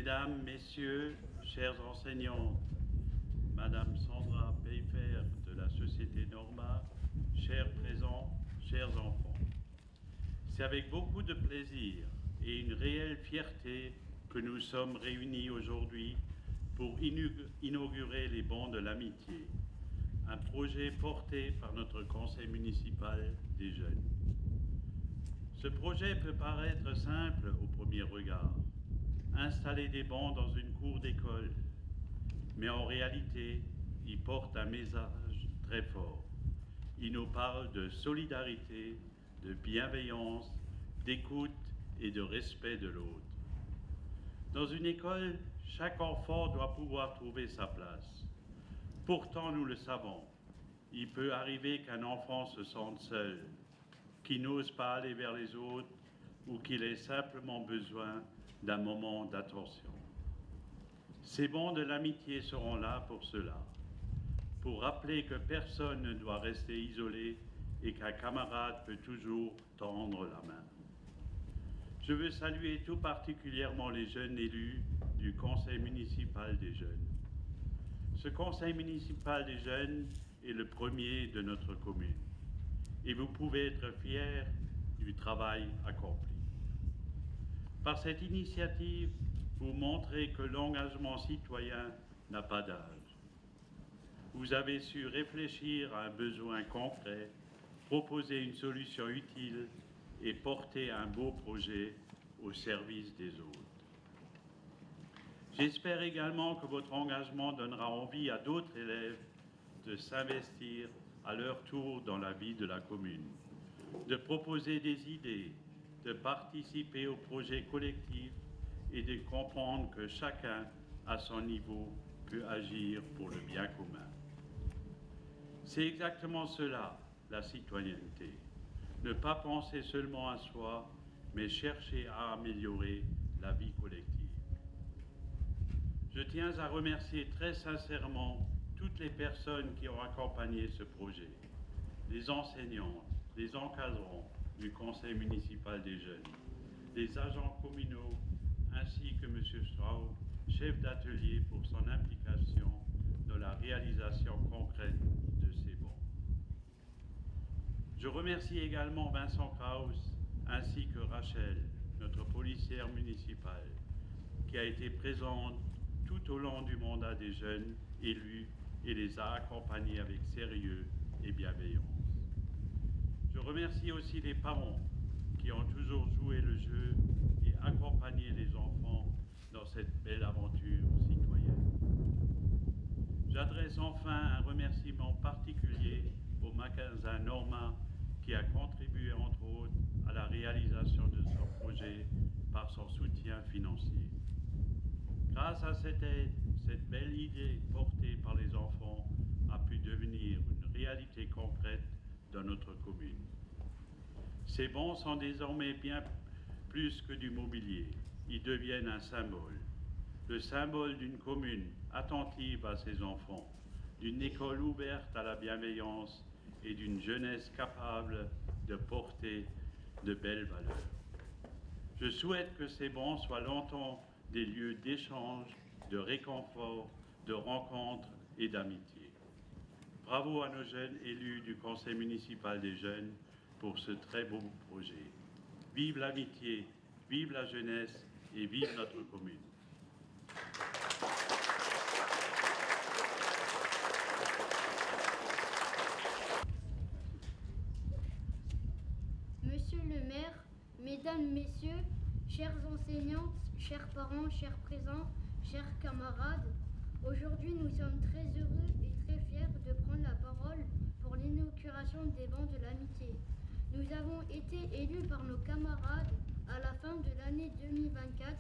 Mesdames, Messieurs, chers enseignants, Madame Sandra Peyfer de la Société Norma, chers présents, chers enfants. C'est avec beaucoup de plaisir et une réelle fierté que nous sommes réunis aujourd'hui pour inaugurer les bancs de l'amitié, un projet porté par notre conseil municipal des jeunes. Ce projet peut paraître simple au premier regard, installer des bancs dans une cour d'école, mais en réalité, il porte un message très fort. Il nous parle de solidarité, de bienveillance, d'écoute et de respect de l'autre. Dans une école, chaque enfant doit pouvoir trouver sa place. Pourtant, nous le savons, il peut arriver qu'un enfant se sente seul, qu'il n'ose pas aller vers les autres ou qu'il ait simplement besoin d'un moment d'attention. Ces bancs de l'amitié seront là pour cela, pour rappeler que personne ne doit rester isolé et qu'un camarade peut toujours tendre la main. Je veux saluer tout particulièrement les jeunes élus du Conseil municipal des jeunes. Ce Conseil municipal des jeunes est le premier de notre commune et vous pouvez être fiers du travail accompli. Par cette initiative, vous montrez que l'engagement citoyen n'a pas d'âge. Vous avez su réfléchir à un besoin concret, proposer une solution utile et porter un beau projet au service des autres. J'espère également que votre engagement donnera envie à d'autres élèves de s'investir à leur tour dans la vie de la commune, de proposer des idées, de participer au projet collectif et de comprendre que chacun, à son niveau, peut agir pour le bien commun. C'est exactement cela, la citoyenneté. Ne pas penser seulement à soi, mais chercher à améliorer la vie collective. Je tiens à remercier très sincèrement toutes les personnes qui ont accompagné ce projet, les enseignants, les encadrants du Conseil municipal des jeunes, les agents communaux, ainsi que M. Straub, chef d'atelier pour son implication dans la réalisation concrète de ces bancs. Je remercie également Vincent Kraus ainsi que Rachel, notre policière municipale, qui a été présente tout au long du mandat des jeunes élus et les a accompagnés avec sérieux et bienveillance. Je remercie aussi les parents qui ont toujours joué le jeu et accompagné les enfants dans cette belle aventure citoyenne. J'adresse enfin un remerciement particulier au magasin Norma qui a contribué entre autres à la réalisation de ce projet par son soutien financier. Grâce à cette aide, cette belle idée portée par les enfants a pu devenir une réalité concrète dans notre commune. Ces bancs sont désormais bien plus que du mobilier, ils deviennent un symbole. Le symbole d'une commune attentive à ses enfants, d'une école ouverte à la bienveillance et d'une jeunesse capable de porter de belles valeurs. Je souhaite que ces bancs soient longtemps des lieux d'échange, de réconfort, de rencontres et d'amitié. Bravo à nos jeunes élus du Conseil municipal des jeunes pour ce très beau projet. Vive l'amitié, vive la jeunesse et vive notre commune. Monsieur le maire, mesdames, messieurs, chers enseignants, chers parents, chers présents, chers camarades, aujourd'hui nous sommes très heureux et très fiers de prendre la parole pour l'inauguration des bancs de l'amitié. Nous avons été élus par nos camarades à la fin de l'année 2024.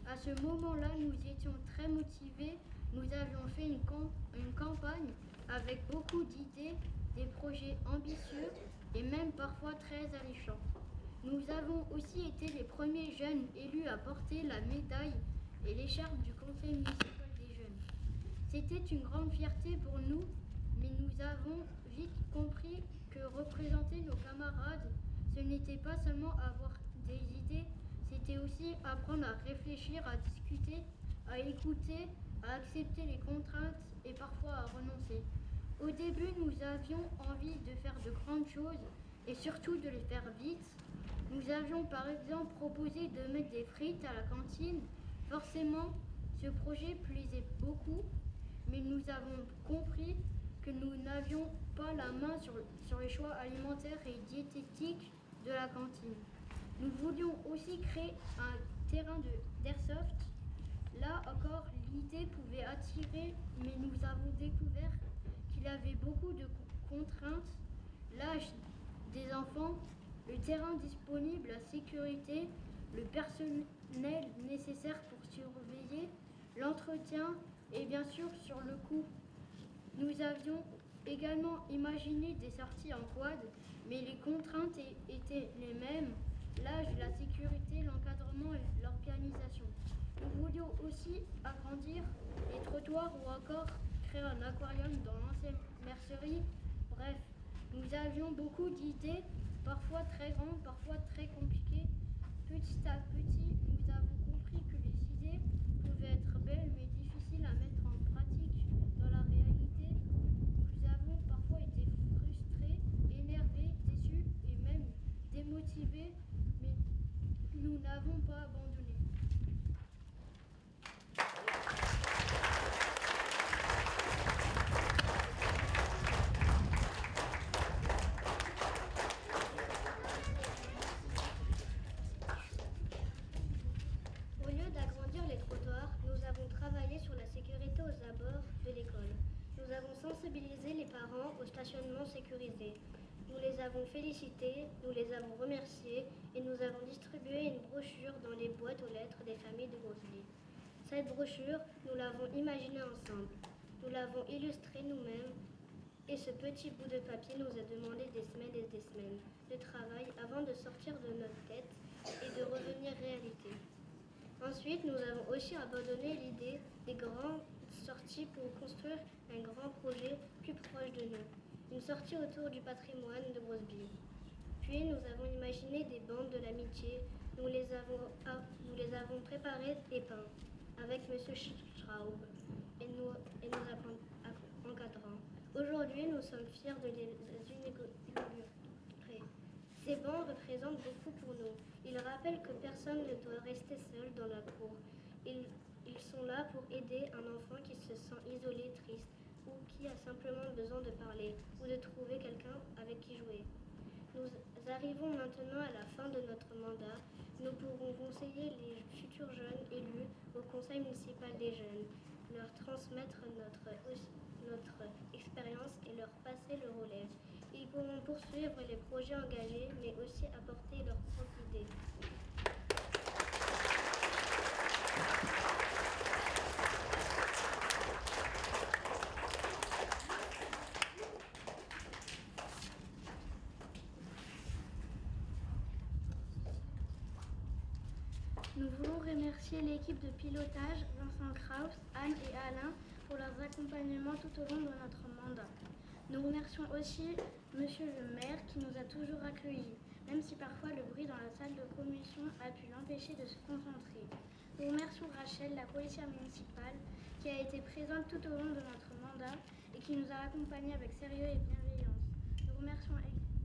À ce moment-là, nous étions très motivés. Nous avions fait une campagne avec beaucoup d'idées, des projets ambitieux et même parfois très alléchants. Nous avons aussi été les premiers jeunes élus à porter la médaille et l'écharpe du Conseil municipal des jeunes. C'était une grande fierté pour nous, mais nous avons vite compris que représenter nos camarades, ce n'était pas seulement avoir des idées, c'était aussi apprendre à réfléchir, à discuter, à écouter, à accepter les contraintes et parfois à renoncer. Au début, nous avions envie de faire de grandes choses et surtout de les faire vite. Nous avions par exemple proposé de mettre des frites à la cantine. Forcément, ce projet plaisait beaucoup, mais nous avons compris que nous n'avions pas la main sur les choix alimentaires et diététiques de la cantine. Nous voulions aussi créer un terrain d'airsoft. Là encore, l'idée pouvait attirer, mais nous avons découvert qu'il avait beaucoup de contraintes, l'âge des enfants, le terrain disponible, la sécurité, le personnel nécessaire pour surveiller, l'entretien et bien sûr sur le coût. Nous avions également imaginé des sorties en quad, mais les contraintes étaient les mêmes, l'âge, la sécurité, l'encadrement et l'organisation. Nous voulions aussi agrandir les trottoirs ou encore créer un aquarium dans l'ancienne mercerie. Bref, nous avions beaucoup d'idées, parfois très grandes, parfois très compliquées. Petit à petit, nous avons compris que les idées pouvaient être belles mais difficiles à mettre en pratique dans la réalité. Nous avons parfois été frustrés, énervés, déçus et même démotivés, mais nous n'avons pas abandonné. Au lieu d'agrandir les trottoirs, nous avons travaillé sur la sécurité aux abords de l'école. Nous avons sensibilisé les parents au stationnement sécurisé. Nous les avons félicités, nous les avons remerciés et nous avons distribué une brochure dans les boîtes aux lettres des familles de Grosby. Cette brochure, nous l'avons imaginée ensemble. Nous l'avons illustrée nous-mêmes et ce petit bout de papier nous a demandé des semaines et des semaines de travail avant de sortir de notre tête et de revenir réalité. Ensuite, nous avons aussi abandonné l'idée des grandes sorties pour construire un grand projet plus proche de nous, une sortie autour du patrimoine de Grosby. Puis, nous avons imaginé des bandes de l'amitié. Nous les avons préparées et peints avec M. Schraub et nos encadrants. Aujourd'hui, nous sommes fiers de les inaugurer. Ces bancs représentent beaucoup pour nous. Ils rappellent que personne ne doit rester seul dans la cour. Ils sont là pour aider un enfant qui se sent isolé, triste, ou qui a simplement besoin de parler, ou de trouver quelqu'un avec qui jouer. Nous arrivons maintenant à la fin de notre mandat. Nous pourrons conseiller les futurs jeunes élus au conseil municipal des jeunes, leur transmettre notre expérience et leur passer le relais. Ils pourront poursuivre les projets engagés, mais aussi apporter leurs propres idées. Nous voulons remercier l'équipe de pilotage, Vincent Kraus, Anne et Alain, pour leurs accompagnements tout au long de notre mandat. Nous remercions aussi Monsieur le maire qui nous a toujours accueillis, même si parfois le bruit dans la salle de commission a pu l'empêcher de se concentrer. Nous remercions Rachel, la policière municipale, qui a été présente tout au long de notre mandat et qui nous a accompagnés avec sérieux et bienveillance. Nous remercions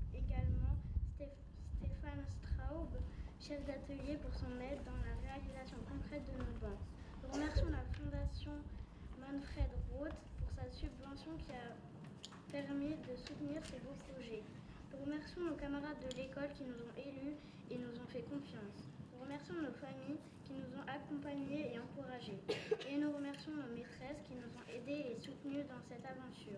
également Stéphane Straub, chef d'atelier, pour son aide dans la réalisation concrète de nos bancs. Nous remercions la Fondation Manfred Roth pour sa subvention qui a permis de soutenir ces beaux projets. Nous remercions nos camarades de l'école qui nous ont élus et nous ont fait confiance. Nous remercions nos familles qui nous ont accompagnés et encouragés. Et nous remercions nos maîtresses qui nous ont aidés et soutenus dans cette aventure.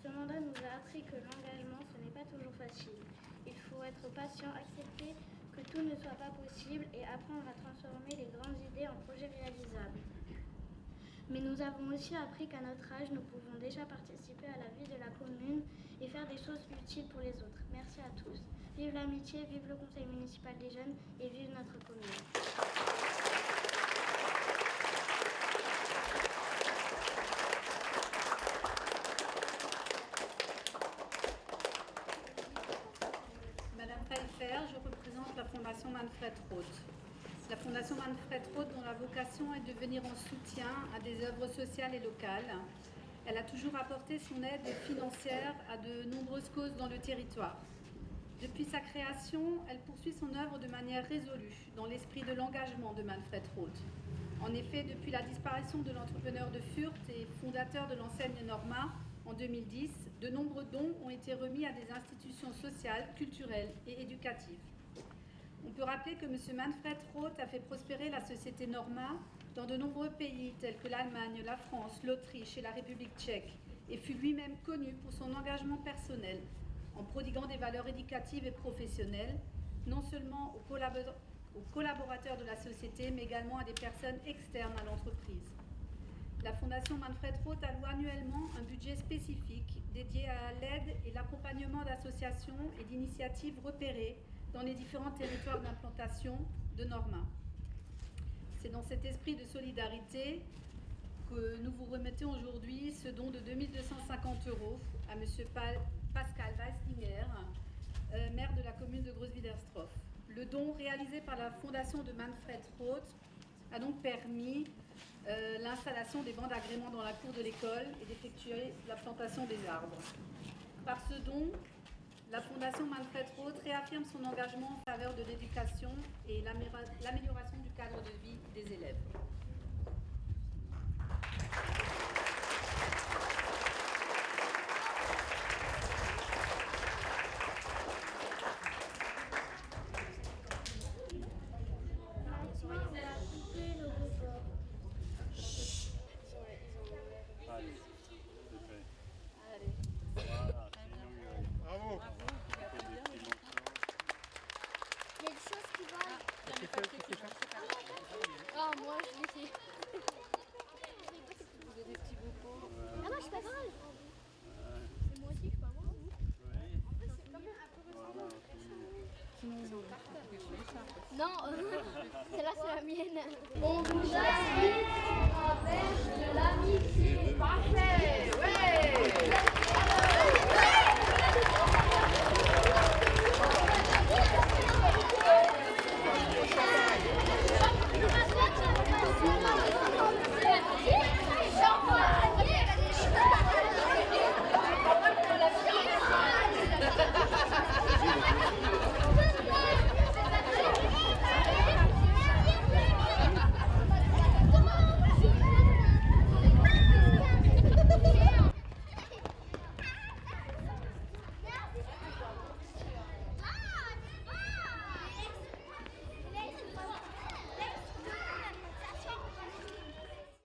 Ce mandat nous a appris que l'engagement, ce n'est pas toujours facile. Il faut être patient, accepter que tout ne soit pas possible et apprendre à transformer les grandes idées en projets réalisables. Mais nous avons aussi appris qu'à notre âge, nous pouvons déjà participer à la vie de la commune et faire des choses utiles pour les autres. Merci à tous. Vive l'amitié, vive le conseil municipal des jeunes et vive notre commune. Madame Pfeiffer, je représente la Fondation Manfred Roth. La Fondation Manfred Roth, dont la vocation est de venir en soutien à des œuvres sociales et locales, elle a toujours apporté son aide financière à de nombreuses causes dans le territoire. Depuis sa création, elle poursuit son œuvre de manière résolue, dans l'esprit de l'engagement de Manfred Roth. En effet, depuis la disparition de l'entrepreneur de Fürth et fondateur de l'enseigne Norma en 2010, de nombreux dons ont été remis à des institutions sociales, culturelles et éducatives. On peut rappeler que M. Manfred Roth a fait prospérer la société Norma dans de nombreux pays tels que l'Allemagne, la France, l'Autriche et la République tchèque, et fut lui-même connu pour son engagement personnel en prodiguant des valeurs éducatives et professionnelles, non seulement aux collaborateurs de la société, mais également à des personnes externes à l'entreprise. La Fondation Manfred Roth alloue annuellement un budget spécifique dédié à l'aide et l'accompagnement d'associations et d'initiatives repérées dans les différents territoires d'implantation de Norma. C'est dans cet esprit de solidarité que nous vous remettons aujourd'hui ce don de 2 250 € à M. Pascal Weislinger, maire de la commune de Groß-Wiedersdorf. Le don réalisé par la fondation de Manfred Roth a donc permis l'installation des bancs d'agrément dans la cour de l'école et d'effectuer la plantation des arbres. Par ce don, la Fondation Manfred Roth réaffirme son engagement en faveur de l'éducation et l'amélioration du cadre de vie des élèves. Il y a des choses qui valent. Ah, moi, je l'ai fait. Vous avez des petits bocaux. Ah, moi, c'est pas grave. C'est moi aussi, je suis pas moi. En fait, c'est quand même un peu non, celle-là, c'est la mienne. On vous invite à faire de l'amitié. Parfait, ouais.